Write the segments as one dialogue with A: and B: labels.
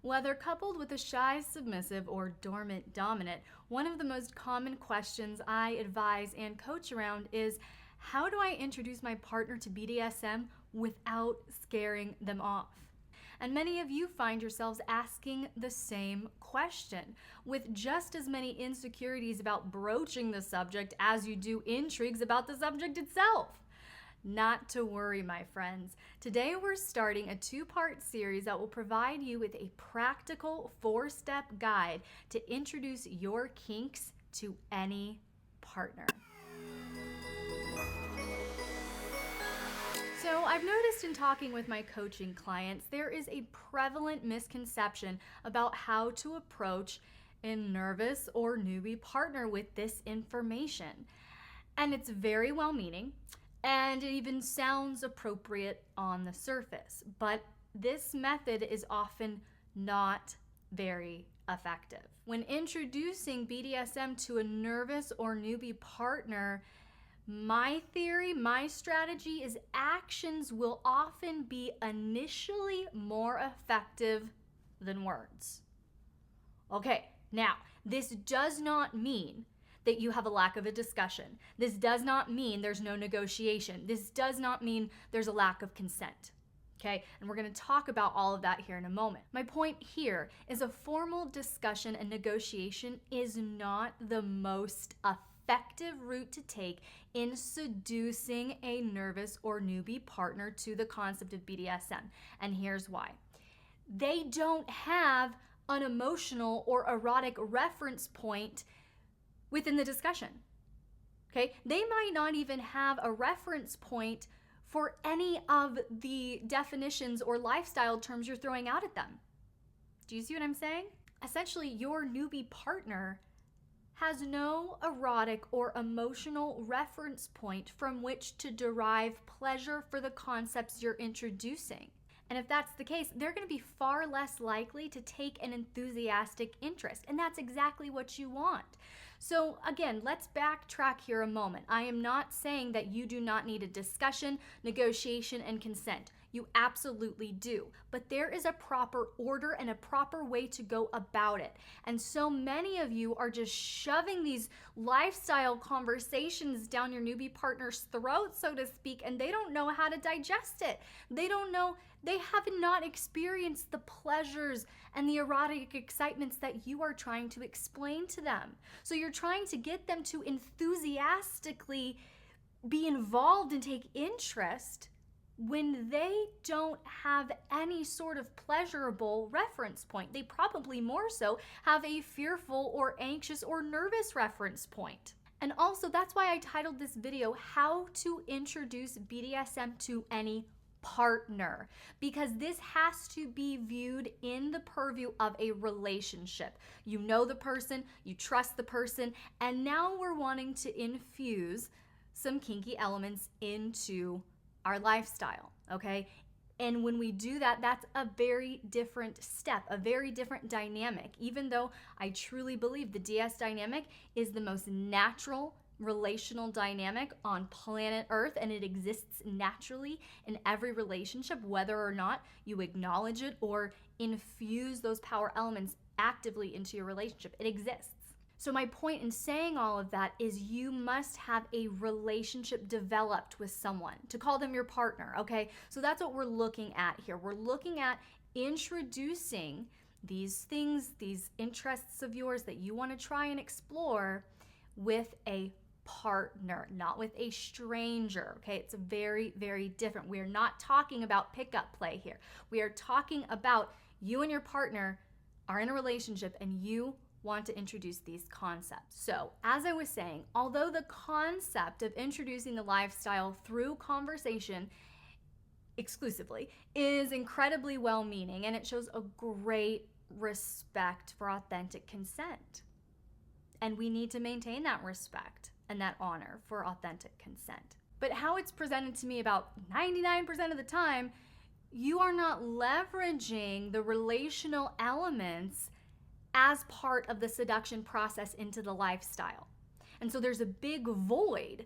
A: Whether coupled with a shy submissive or dormant dominant, one of the most common questions I advise and coach around is, how do I introduce my partner to BDSM without scaring them off? And many of you find yourselves asking the same question, with just as many insecurities about broaching the subject as you do intrigues about the subject itself. Not to worry, my friends. Today we're starting a 2-part series that will provide you with a practical 4-step guide to introduce your kinks to any partner. So I've noticed in talking with my coaching clients, there is a prevalent misconception about how to approach a nervous or newbie partner with this information. And it's very well-meaning, and it even sounds appropriate on the surface, but this method is often not very effective. When introducing BDSM to a nervous or newbie partner, my theory, my strategy is actions will often be initially more effective than words. Okay, now, this does not mean that you have a lack of a discussion. This does not mean there's no negotiation. This does not mean there's a lack of consent. Okay, and we're going to talk about all of that here in a moment. My point here is a formal discussion and negotiation is not the most effective route to take in seducing a nervous or newbie partner to the concept of BDSM. And here's why. They don't have an emotional or erotic reference point within the discussion. Okay? They might not even have a reference point for any of the definitions or lifestyle terms you're throwing out at them. Do you see what I'm saying? Essentially, your newbie partner has no erotic or emotional reference point from which to derive pleasure for the concepts you're introducing. And if that's the case, they're going to be far less likely to take an enthusiastic interest. And that's exactly what you want. So again, let's backtrack here a moment. I am not saying that you do not need a discussion, negotiation, and consent. You absolutely do. But there is a proper order and a proper way to go about it. And so many of you are just shoving these lifestyle conversations down your newbie partner's throat, so to speak, and they don't know how to digest it. They don't know, they have not experienced the pleasures and the erotic excitements that you are trying to explain to them. So you're trying to get them to enthusiastically be involved and take interest when they don't have any sort of pleasurable reference point. They probably more so have a fearful or anxious or nervous reference point. And also, that's why I titled this video, How to Introduce BDSM to Any Partner, because this has to be viewed in the purview of a relationship. You know the person, you trust the person, and now we're wanting to infuse some kinky elements into our lifestyle, okay? And when we do that, that's a very different step, a very different dynamic, even though I truly believe the DS dynamic is the most natural relational dynamic on planet Earth, and it exists naturally in every relationship, whether or not you acknowledge it or infuse those power elements actively into your relationship. It exists. So my point in saying all of that is you must have a relationship developed with someone to call them your partner, okay? So that's what we're looking at here. We're looking at introducing these things, these interests of yours that you want to try and explore with a partner, not with a stranger, okay? It's very, very different. We're not talking about pickup play here. We are talking about you and your partner are in a relationship and you want to introduce these concepts. So, as I was saying, although the concept of introducing the lifestyle through conversation exclusively is incredibly well-meaning, and it shows a great respect for authentic consent. And we need to maintain that respect and that honor for authentic consent. But how it's presented to me about 99% of the time, you are not leveraging the relational elements as part of the seduction process into the lifestyle. And so there's a big void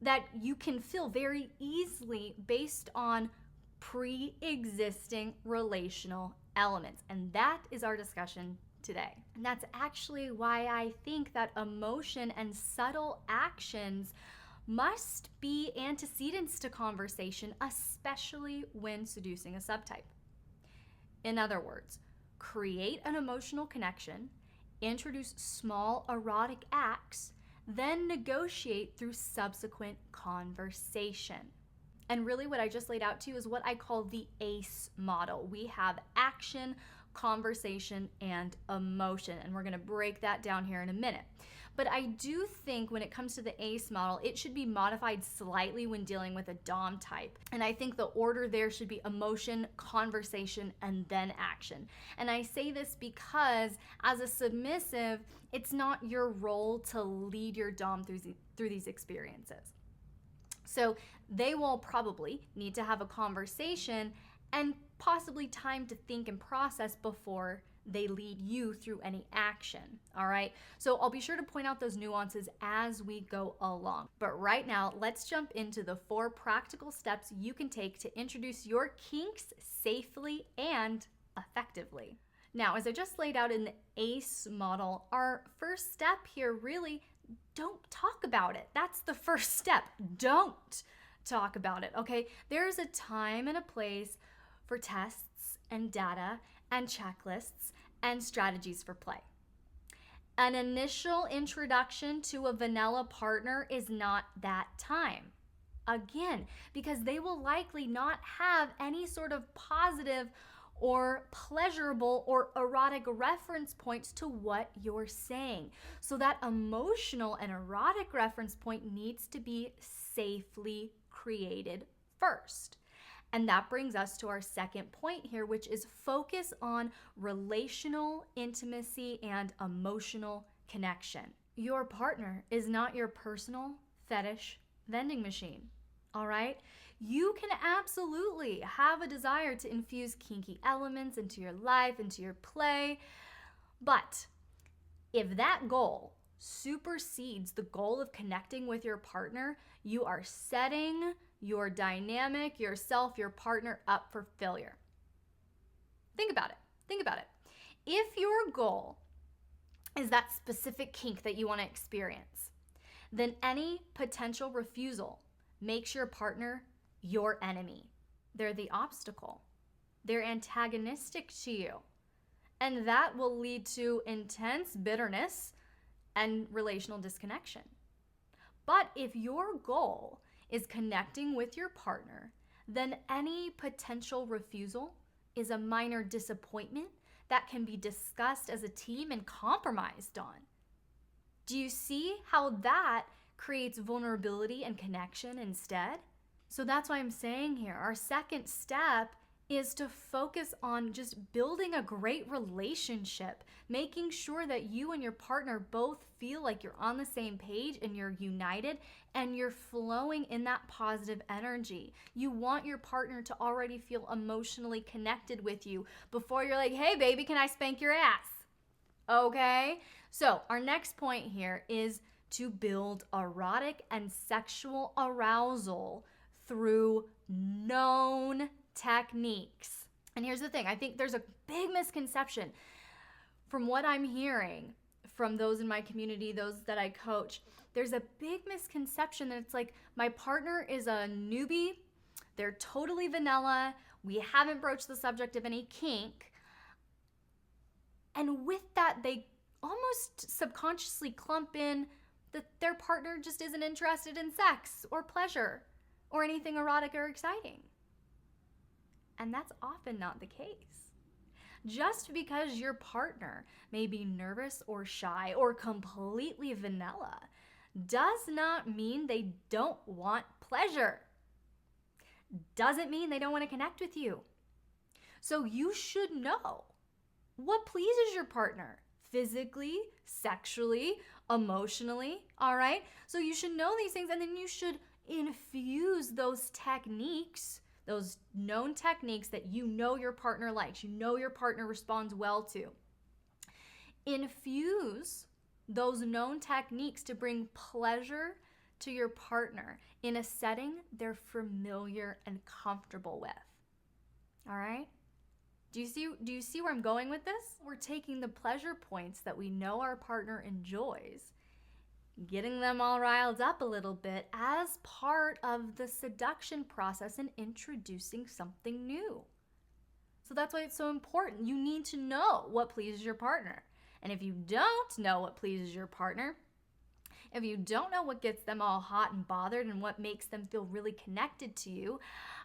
A: that you can fill very easily based on pre-existing relational elements. And that is our discussion today. And that's actually why I think that emotion and subtle actions must be antecedents to conversation, especially when seducing a subtype. In other words, create an emotional connection, introduce small erotic acts, then negotiate through subsequent conversation. And really what I just laid out to you is what I call the ACE model. We have action, conversation, and emotion. And we're going to break that down here in a minute. But I do think when it comes to the ACE model, it should be modified slightly when dealing with a DOM type. And I think the order there should be emotion, conversation, and then action. And I say this because as a submissive, it's not your role to lead your DOM through these experiences. So they will probably need to have a conversation and possibly time to think and process before they lead you through any action, all right? So I'll be sure to point out those nuances as we go along. But right now, let's jump into the 4 practical steps you can take to introduce your kinks safely and effectively. Now, as I just laid out in the ACE model, our first step here really, don't talk about it. That's the first step. Don't talk about it, okay? There's a time and a place for tests and data and checklists and strategies for play. An initial introduction to a vanilla partner is not that time. Again, because they will likely not have any sort of positive or pleasurable or erotic reference points to what you're saying. So that emotional and erotic reference point needs to be safely created first. And that brings us to our second point here, which is focus on relational intimacy and emotional connection. Your partner is not your personal fetish vending machine, all right? You can absolutely have a desire to infuse kinky elements into your life, into your play, but if that goal supersedes the goal of connecting with your partner, you are setting your dynamic, yourself, your partner up for failure. Think about it. Think about it. If your goal is that specific kink that you want to experience, then any potential refusal makes your partner your enemy. They're the obstacle. They're antagonistic to you. And that will lead to intense bitterness and relational disconnection. But if your goal is connecting with your partner, then any potential refusal is a minor disappointment that can be discussed as a team and compromised on. Do you see how that creates vulnerability and connection instead? So that's why I'm saying here, our second step is to focus on just building a great relationship, making sure that you and your partner both feel like you're on the same page and you're united and you're flowing in that positive energy. You want your partner to already feel emotionally connected with you before you're like, hey baby, can I spank your ass? Okay? So our next point here is to build erotic and sexual arousal through known techniques. And here's the thing, I think there's a big misconception from what I'm hearing from those in my community, those that I coach. There's a big misconception that it's like my partner is a newbie, they're totally vanilla, we haven't broached the subject of any kink. And with that, they almost subconsciously clump in that their partner just isn't interested in sex or pleasure or anything erotic or exciting. And that's often not the case. Just because your partner may be nervous or shy or completely vanilla does not mean they don't want pleasure. Doesn't mean they don't want to connect with you. So you should know what pleases your partner physically, sexually, emotionally, all right? So you should know these things, and then you should infuse those techniques, those known techniques that you know your partner likes, you know your partner responds well to. Infuse those known techniques to bring pleasure to your partner in a setting they're familiar and comfortable with. All right? Do you see where I'm going with this? We're taking the pleasure points that we know our partner enjoys, getting them all riled up a little bit as part of the seduction process and introducing something new. So that's why it's so important. You need to know what pleases your partner. And if you don't know what pleases your partner, if you don't know what gets them all hot and bothered and what makes them feel really connected to you,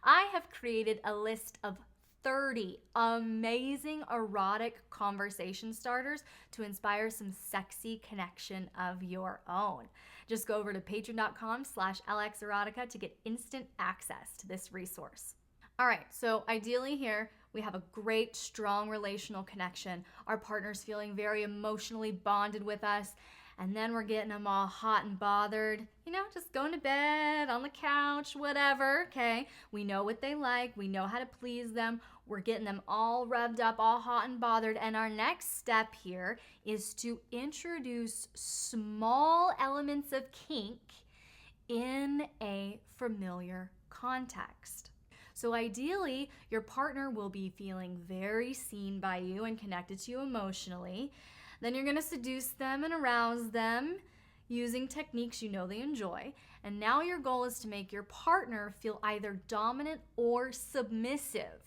A: I have created a list of 30 amazing erotic conversation starters to inspire some sexy connection of your own. Just go over to patreon.com/LXerotica to get instant access to this resource. All right, so ideally here, we have a great, strong relational connection. Our partner's feeling very emotionally bonded with us, and then we're getting them all hot and bothered, just going to bed, on the couch, whatever, okay? We know what they like. We know how to please them. We're getting them all revved up, all hot and bothered, and our next step here is to introduce small elements of kink in a familiar context. So ideally, your partner will be feeling very seen by you and connected to you emotionally. Then you're going to seduce them and arouse them using techniques you know they enjoy. And now your goal is to make your partner feel either dominant or submissive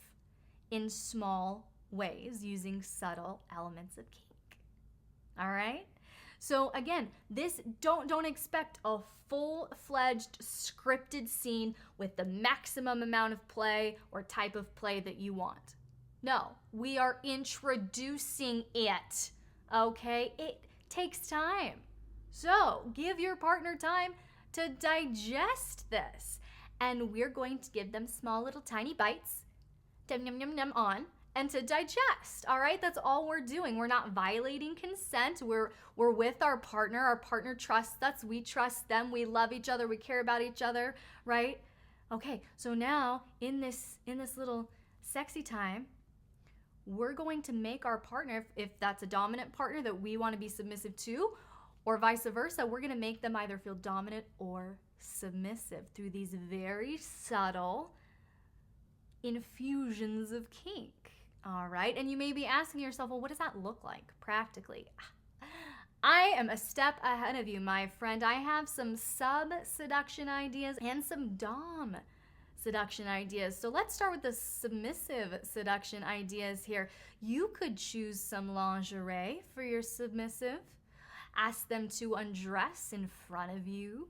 A: in small ways using subtle elements of kink. All right? So again, don't expect a full-fledged scripted scene with the maximum amount of play or type of play that you want. No, we are introducing it. Okay, it takes time. So give your partner time to digest this. And we're going to give them small little tiny bites to yum yum yum on and to digest. All right, that's all we're doing. We're not violating consent. We're with our partner. Our partner trusts us. We trust them. We love each other. We care about each other, right? Okay, so now in this little sexy time, we're going to make our partner, if that's a dominant partner that we want to be submissive to, or vice versa, we're going to make them either feel dominant or submissive through these very subtle infusions of kink. All right, and you may be asking yourself, well, what does that look like practically? I am a step ahead of you, my friend. I have some sub-seduction ideas and some dom seduction ideas. So let's start with the submissive seduction ideas here. You could choose some lingerie for your submissive. Ask them to undress in front of you.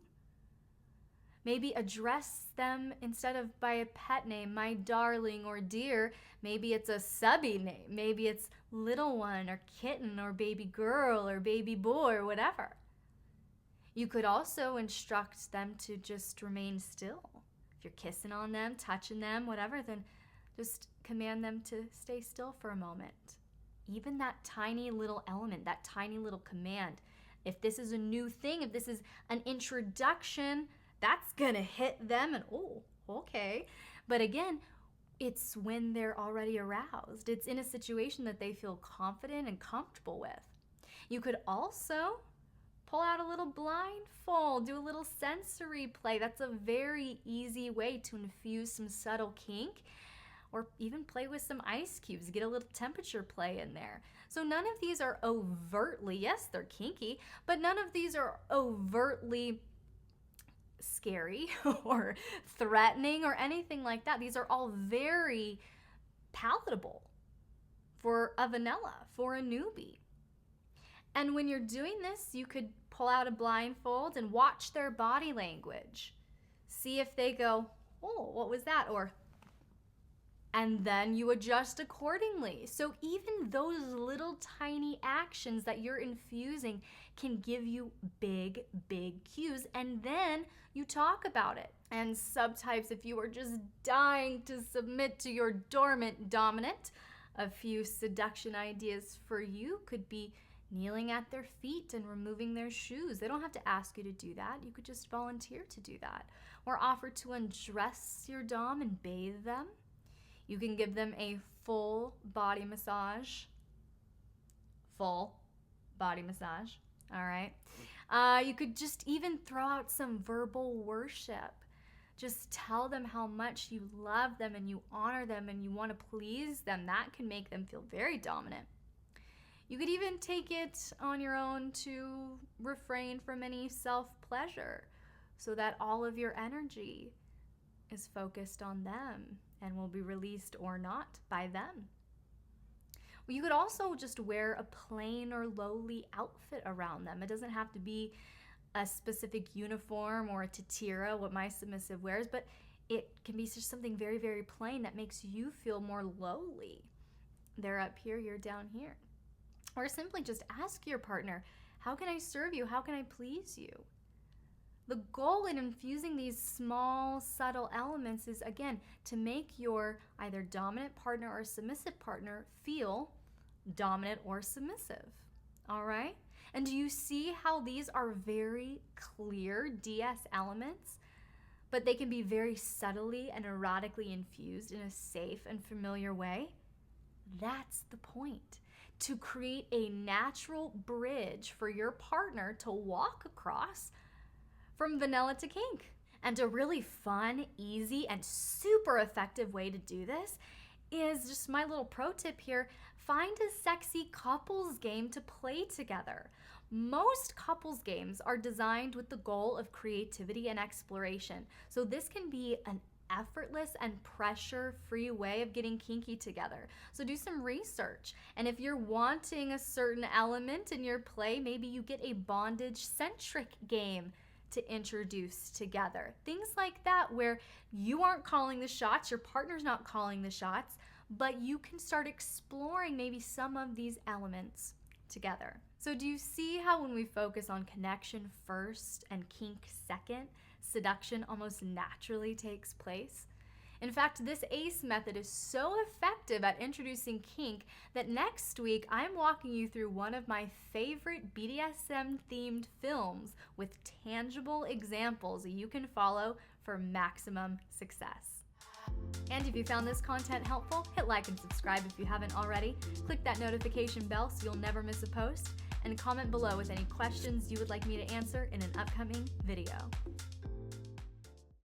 A: Maybe address them instead of by a pet name, my darling or dear. Maybe it's a subby name. Maybe it's little one or kitten or baby girl or baby boy or whatever. You could also instruct them to just remain still. If you're kissing on them, touching them, whatever, then just command them to stay still for a moment. Even that tiny little element, that tiny little command, if this is a new thing, if this is an introduction, that's gonna hit them and, oh, okay. But again, it's when they're already aroused. It's in a situation that they feel confident and comfortable with. You could also pull out a little blindfold, do a little sensory play. That's a very easy way to infuse some subtle kink, or even play with some ice cubes, get a little temperature play in there. So none of these are overtly, yes, they're kinky, but none of these are overtly scary or threatening or anything like that. These are all very palatable for a vanilla, for a newbie. And when you're doing this, you could pull out a blindfold and watch their body language. See if they go, oh, what was that? And then you adjust accordingly. So even those little tiny actions that you're infusing can give you big, big cues. And then you talk about it. And subtypes, if you are just dying to submit to your dormant dominant, a few seduction ideas for you could be kneeling at their feet and removing their shoes. They don't have to ask you to do that. You could just volunteer to do that. Or offer to undress your dom and bathe them. You can give them a full body massage. Full body massage, all right? You could just even throw out some verbal worship. Just tell them how much you love them and you honor them and you want to please them. That can make them feel very dominant. You could even take it on your own to refrain from any self-pleasure so that all of your energy is focused on them and will be released or not by them. Well, you could also just wear a plain or lowly outfit around them. It doesn't have to be a specific uniform or a tatira, what my submissive wears, but it can be just something very, very plain that makes you feel more lowly. They're up here, you're down here. Or simply just ask your partner, how can I serve you? How can I please you? The goal in infusing these small, subtle elements is, again, to make your either dominant partner or submissive partner feel dominant or submissive. All right? And do you see how these are very clear DS elements, but they can be very subtly and erotically infused in a safe and familiar way? That's the point. To create a natural bridge for your partner to walk across from vanilla to kink. And a really fun, easy, and super effective way to do this is just my little pro tip here. Find a sexy couples game to play together. Most couples games are designed with the goal of creativity and exploration. So this can be an effortless and pressure-free way of getting kinky together. So do some research. And if you're wanting a certain element in your play, maybe you get a bondage-centric game to introduce together. Things like that where you aren't calling the shots, your partner's not calling the shots, but you can start exploring maybe some of these elements together. So do you see how when we focus on connection first and kink second, seduction almost naturally takes place? In fact, this ACE method is so effective at introducing kink that next week I'm walking you through one of my favorite BDSM themed films with tangible examples that you can follow for maximum success. And if you found this content helpful, hit like and subscribe if you haven't already. Click that notification bell so you'll never miss a post, and comment below with any questions you would like me to answer in an upcoming video.